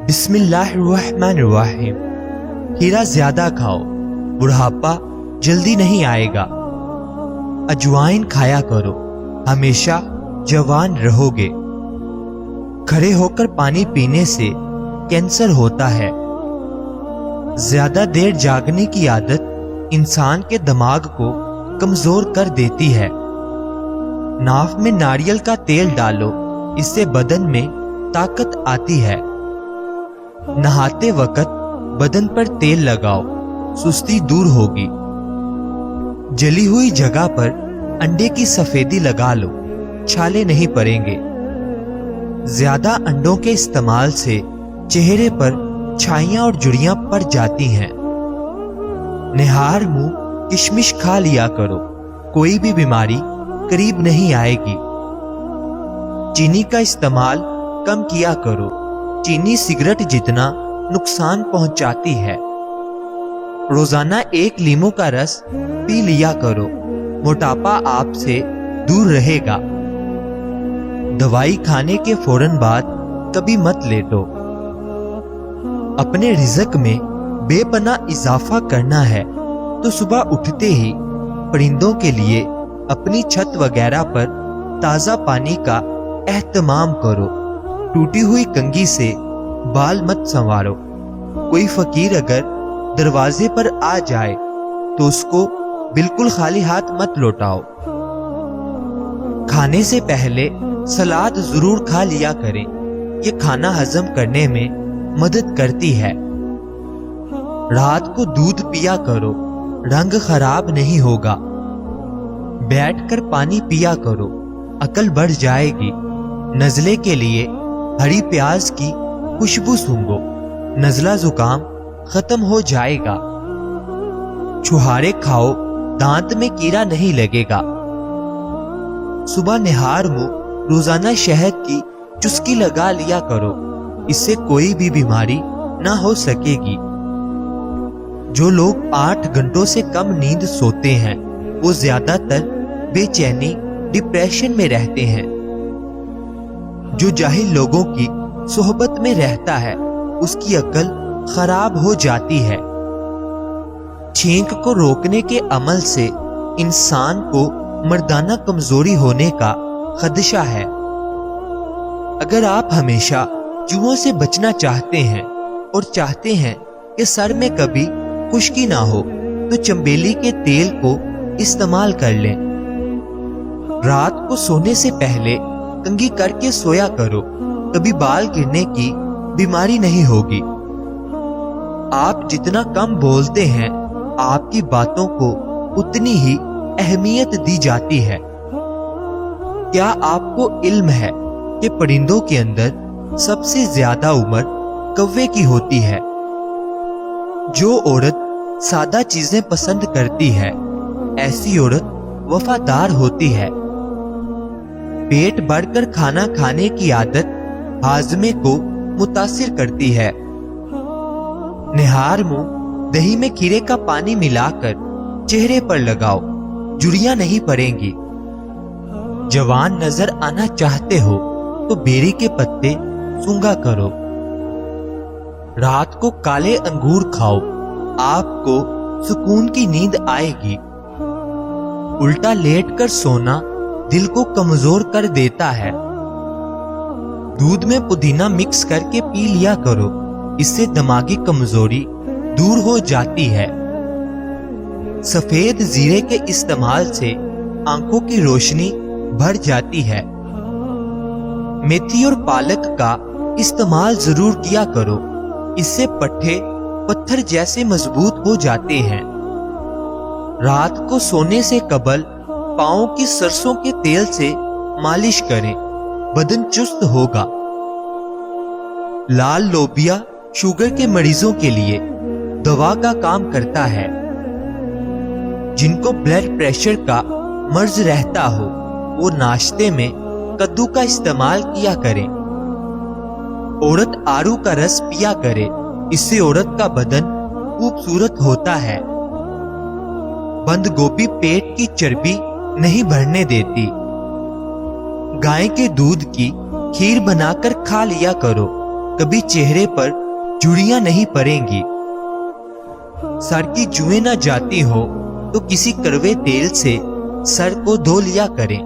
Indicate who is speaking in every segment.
Speaker 1: बिस्मिल्लाहिर्रहमानिर्रहीम। हीरा ज्यादा खाओ, बुढ़ापा जल्दी नहीं आएगा। अजवाइन खाया करो, हमेशा जवान रहोगे। खड़े होकर पानी पीने से कैंसर होता है। ज्यादा देर जागने की आदत इंसान के दिमाग को कमजोर कर देती है। नाक में नारियल का तेल डालो, इससे बदन में ताकत आती है। नहाते वक्त बदन पर तेल लगाओ, सुस्ती दूर होगी। जली हुई जगह पर अंडे की सफेदी लगा लो, छाले नहीं पड़ेंगे। ज्यादा अंडों के इस्तेमाल से चेहरे पर छाइयां और झुर्रियां पड़ जाती हैं। निहार मुंह किशमिश खा लिया करो, कोई भी बीमारी करीब नहीं आएगी। चीनी का इस्तेमाल कम किया करो, चीनी सिगरेट जितना नुकसान पहुंचाती है। रोजाना 1 लीमू का रस पी लिया करो, मोटापा आपसे दूर रहेगा। दवाई खाने के फौरन बाद कभी मत लेटो। अपने रिज़्क में बेपनाह इजाफा करना है तो सुबह उठते ही परिंदों के लिए अपनी छत वगैरह पर ताजा पानी का एहतमाम करो। टूटी हुई कंघी से बाल मत संवारो। कोई फकीर अगर दरवाजे पर आ जाए तो उसको बिल्कुल खाली हाथ मत लौटाओ। खाने से पहले सलाद जरूर खा लिया करें, ये खाना हजम करने में मदद करती है। रात को दूध पिया करो, रंग खराब नहीं होगा। बैठकर पानी पिया करो, अकल बढ़ जाएगी। नजले के लिए हरी प्याज की खुशबू सूंघो, नजला जुकाम खत्म हो जाएगा। छुहारे खाओ, दांत में कीड़ा नहीं लगेगा। सुबह निहार मुंह रोजाना शहद की चुस्की लगा लिया करो, इससे कोई भी बीमारी ना हो सकेगी। जो लोग 8 घंटों से कम नींद सोते हैं वो ज्यादातर बेचैनी, डिप्रेशन में रहते हैं। जो जाहिल लोगों की सोहबत में रहता है उसकी अकल खराब हो जाती है। छींक को रोकने के अमल से इंसान को मर्दाना कमजोरी होने का खदशा है। अगर आप हमेशा जुओं से बचना चाहते हैं और चाहते हैं कि सर में कभी खुश्की ना हो तो चंबेली के तेल को इस्तेमाल कर लें। रात को सोने से पहले कंघी करके सोया करो, कभी बाल गिरने की बीमारी नहीं होगी। आप जितना कम बोलते हैं आपकी बातों को उतनी ही अहमियत दी जाती है। क्या आपको इल्म है कि परिंदों के अंदर सबसे ज्यादा उम्र कौवे की होती है? जो औरत सादा चीजें पसंद करती है ऐसी औरत वफादार होती है। पेट भरकर खाना खाने की आदत हाजमे को मुतासिर करती है। निहार मुंह दही में खीरे का पानी मिलाकर चेहरे पर लगाओ, झुर्रियां नहीं पड़ेंगी। जवान नजर आना चाहते हो तो बेरी के पत्ते सूंघा करो। रात को काले अंगूर खाओ, आपको सुकून की नींद आएगी। उल्टा लेटकर सोना दिल को कमजोर कर देता है। दूध में पुदीना मिक्स करके पी लिया करो, इससे दिमागी कमजोरी दूर हो जाती है। सफेद जीरे के इस्तेमाल से आंखों की रोशनी बढ़ जाती है। मेथी और पालक का इस्तेमाल जरूर किया करो, इससे पट्टे पत्थर जैसे मजबूत हो जाते हैं। रात को सोने से कबल पांव की सरसों के तेल से मालिश करें, बदन चुस्त होगा। लाल लोबिया शुगर के मरीजों के लिए दवा का काम करता है। जिनको ब्लड प्रेशर का मर्ज रहता हो वो नाश्ते में कद्दू का इस्तेमाल किया करें। औरत आड़ू का रस पिया करे, इससे औरत का बदन खूबसूरत होता है। बंद गोभी पेट की चर्बी नहीं बढ़ने देती। गाय के दूध की खीर बनाकर खा लिया करो, कभी चेहरे पर झुर्रियां नहीं पड़ेंगी। सर की जुएं न जाती हो तो किसी कड़वे तेल से सर को धो लिया करें।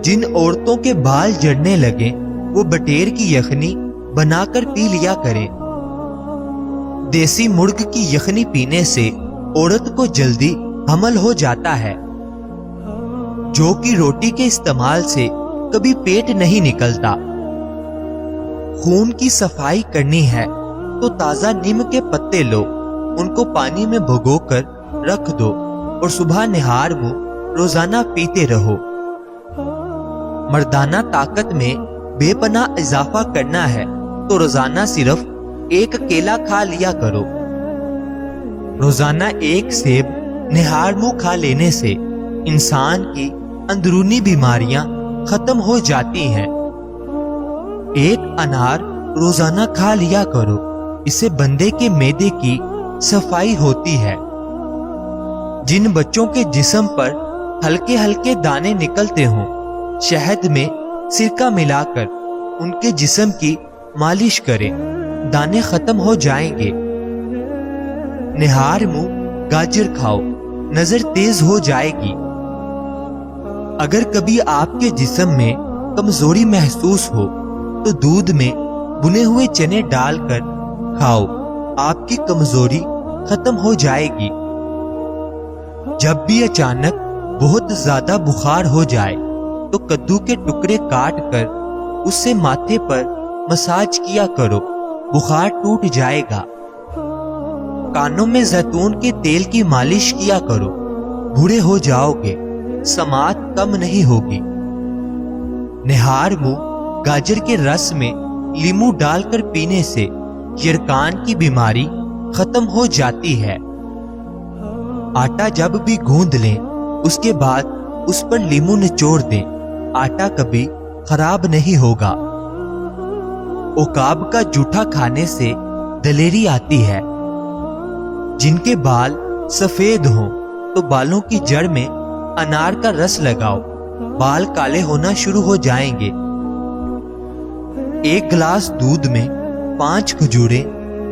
Speaker 1: जिन औरतों के बाल झड़ने लगे वो बटेर की यखनी बनाकर पी लिया करें। देसी मुर्ग की यखनी पीने से औरत को जल्दी हमल हो जाता है। जौ की रोटी के इस्तेमाल से कभी पेट नहीं निकलता। खून की सफाई करनी है तो ताजा नीम के पत्ते लो, उनको पानी में भिगोकर रख दो और सुबह निहार मुंह रोजाना पीते रहो। मर्दाना ताकत में बेपनाह इजाफा करना है तो रोजाना सिर्फ एक केला खा लिया करो। रोजाना एक सेब निहार मुंह खा लेने से इंसान की अंदरूनी बीमारियां खत्म हो जाती हैं। एक अनार रोजाना खा लिया करो, इससे बंदे के मैदे की सफाई होती है। जिन बच्चों के जिस्म पर हल्के हल्के दाने निकलते हों, शहद में सिरका मिलाकर उनके जिस्म की मालिश करें, दाने खत्म हो जाएंगे। निहार मुंह गाजर खाओ, नजर तेज हो जाएगी। अगर कभी आपके जिस्म में कमजोरी महसूस हो तो दूध में भुने हुए चने डालकर खाओ, आपकी कमजोरी खत्म हो जाएगी। जब भी अचानक बहुत ज्यादा बुखार हो जाए तो कद्दू के टुकड़े काट कर उससे माथे पर मसाज किया करो, बुखार टूट जाएगा। कानों में जैतून के तेल की मालिश किया करो, बूढ़े हो जाओगे, समात कम नहीं होगी। निहार मुंह गाजर के रस में लींबू डालकर पीने से यरकान की बीमारी खत्म हो जाती है। आटा जब भी गूंद लें उसके बाद उस पर लींबू निचोड़ दें, आटा कभी खराब नहीं होगा। उकाब का जूठा खाने से दलेरी आती है। जिनके बाल सफेद हों तो बालों की जड़ में अनार का रस लगाओ, बाल काले होना शुरू हो जाएंगे। एक गिलास दूध में 5 खजूरें,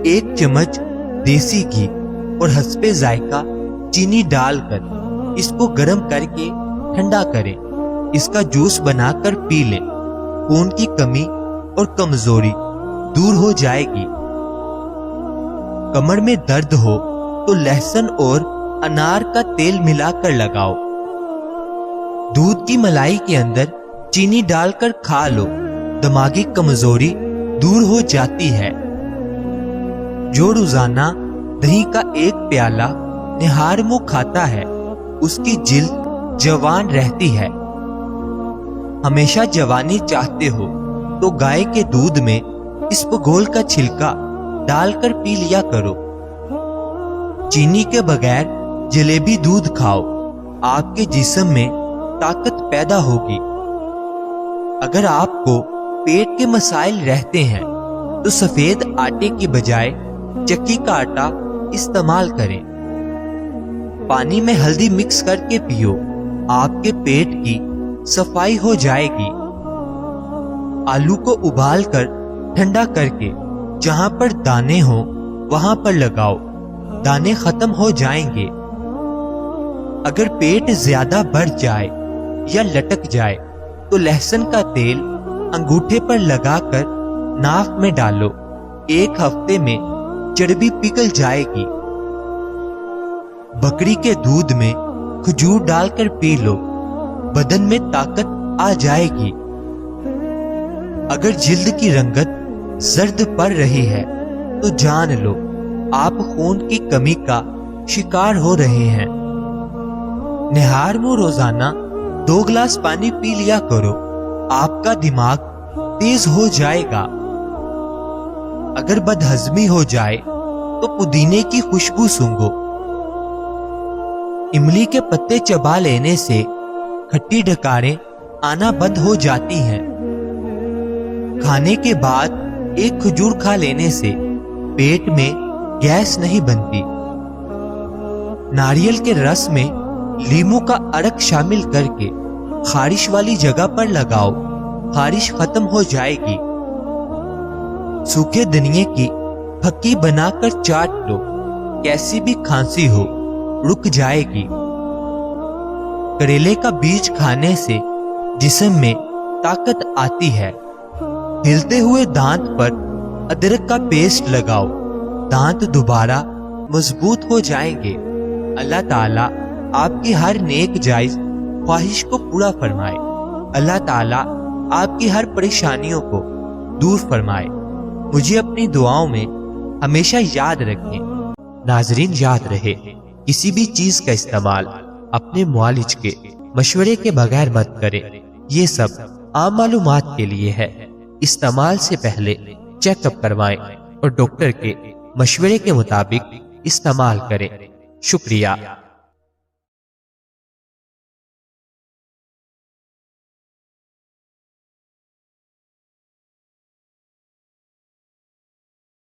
Speaker 1: 1 चम्मच देसी घी और हस्बे जायका चीनी डालकर इसको गर्म करके ठंडा करें। इसका जूस बनाकर पी लें, खून की कमी और कमजोरी दूर हो जाएगी। कमर में दर्द हो तो लहसुन और अनार का तेल मिलाकर लगाओ। दूध की मलाई के अंदर चीनी डालकर खा लो, दिमागी कमजोरी दूर हो जाती है। जो रोजाना दही का 1 प्याला निहार मुंह खाता है उसकी जिल्द जवान रहती है। हमेशा जवानी चाहते हो तो गाय के दूध में इसबगोल का छिलका डालकर पी लिया करो। चीनी के बगैर जलेबी दूध खाओ, आपके जिस्म में ताकत पैदा होगी। अगर आपको पेट के मसाइल रहते हैं तो सफेद आटे की बजाय चक्की का आटा इस्तेमाल करें। पानी में हल्दी मिक्स करके पियो, आपके पेट की सफाई हो जाएगी। आलू को उबालकर ठंडा करके जहां पर दाने हो वहां पर लगाओ, दाने खत्म हो जाएंगे। अगर पेट ज्यादा बढ़ जाए या लटक जाए तो लहसुन का तेल अंगूठे पर लगाकर नाक में डालो, 1 हफ्ते में चर्बी पिघल जाएगी। बकरी के दूध में खजूर डालकर पी लो, बदन में ताकत आ जाएगी। अगर जिल्द की रंगत जर्द पड़ रही है तो जान लो आप खून की कमी का शिकार हो रहे हैं। निहार मुंह रोजाना 2 गिलास पानी पी लिया करो, आपका दिमाग तेज हो जाएगा। अगर बदहजमी हो जाए तो पुदीने की खुशबू सूंघो। इमली के पत्ते चबा लेने से खट्टी डकारें आना बंद हो जाती हैं। खाने के बाद 1 खजूर खा लेने से पेट में गैस नहीं बनती। नारियल के रस में लीमू का अरक शामिल करके खारिश वाली जगह पर लगाओ, खारिश खत्म हो जाएगी। सूखे धनिये की फक्की बनाकर चाट लो, कैसी भी खांसी हो रुक जाएगी। करेले का बीज खाने से जिस्म में ताकत आती है। हिलते हुए दांत पर अदरक का पेस्ट लगाओ, दांत दोबारा मजबूत हो जाएंगे। अल्लाह ताला आपकी हर नेक जायज ख्वाहिश को पूरा फरमाए। अल्लाह ताला आपकी हर परेशानियों को दूर फरमाए। मुझे अपनी दुआओं में हमेशा याद रखें। नाजरीन, याद रहे किसी भी चीज का इस्तेमाल अपने मुआलिज के मशवरे के बगैर मत करें। ये सब आम मालूमात के लिए है। इस्तेमाल से पहले चेकअप करवाएं और डॉक्टर के मशवरे के मुताबिक इस्तेमाल करें। शुक्रिया।